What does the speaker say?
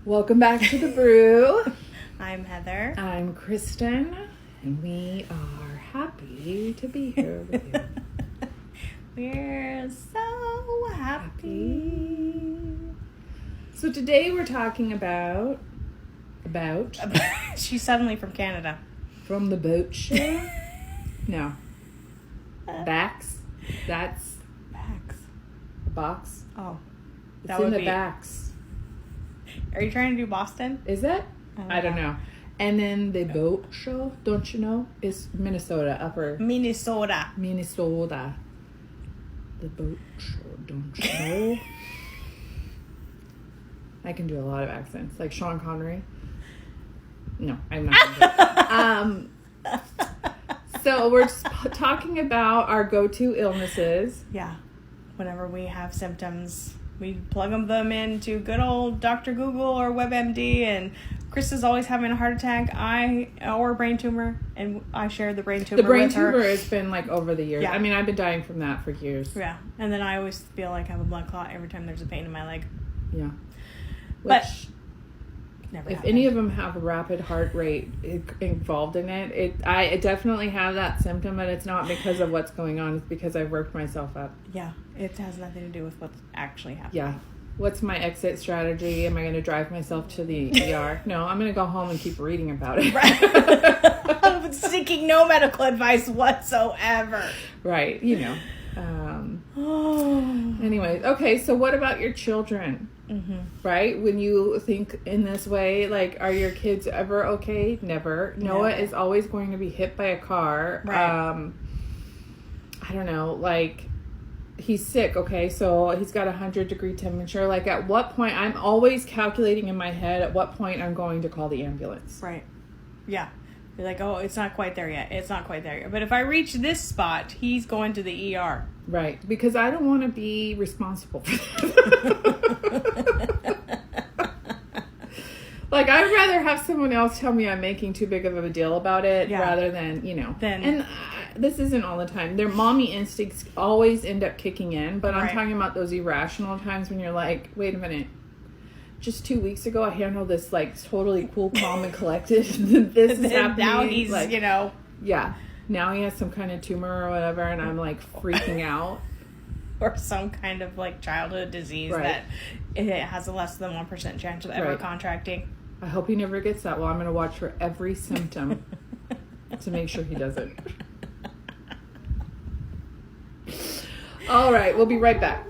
Welcome back to the Brew. I'm Heather. I'm Kristen, and we are happy to be here with you. We're so happy. So today we're talking about She's suddenly from Canada. from the boat show. No, backs. That's Backs. a box. Oh, It's that in would the be. backs. Are you trying to do Boston? Is it? I don't know. And then the boat show, don't you know, is Minnesota, upper Minnesota. Minnesota. The boat show, don't you know? I can do a lot of accents, like Sean Connery. No, I'm not going to. So we're just talking about our go-to illnesses. Yeah. Whenever we have symptoms, we plug them into good old Dr. Google or WebMD, and Chris is always having a heart attack, or a brain tumor, and I share the brain tumor The brain with her. tumor has been like over the years. Yeah. I mean, I've been dying from that for years. Yeah, and then I always feel like I have a blood clot every time there's a pain in my leg. Yeah. But Which, never if happened. any of them have a rapid heart rate involved in it, I definitely have that symptom, and it's not because of what's going on. It's because I've worked myself up. Yeah, it has nothing to do with what's actually happening. Yeah. What's my exit strategy? Am I going to drive myself to the ER? No, I'm going to go home and keep reading about it. Right. Seeking no medical advice whatsoever. Right. You know. Oh. Anyways, okay, so what about your children? Mm-hmm. Right? When you think in this way, like, are your kids ever okay? Never. Noah Never. is always going to be hit by a car. Right. I don't know, like, he's sick, okay, so he's got 100-degree temperature. Like, at what point, I'm always calculating in my head at what point I'm going to call the ambulance. Right. Yeah. You're like, oh, it's not quite there yet. It's not quite there yet. But if I reach this spot, he's going to the ER. Right, because I don't want to be responsible for that. Like, I'd rather have someone else tell me I'm making too big of a deal about it rather than, you know. And this isn't all the time. Their mommy instincts always end up kicking in, but I'm talking about those irrational times when you're like, wait a minute. Just 2 weeks ago, I handled this, like, totally cool, calm, and collected. This is happening. Now he's, like, you know. Yeah. Now he has some kind of tumor or whatever, and I'm, like, freaking out. Or some kind of, like, childhood disease that it has a less than 1% chance of ever contracting. I hope he never gets that. Well, I'm going to watch for every symptom to make sure he doesn't. All right. We'll be right back.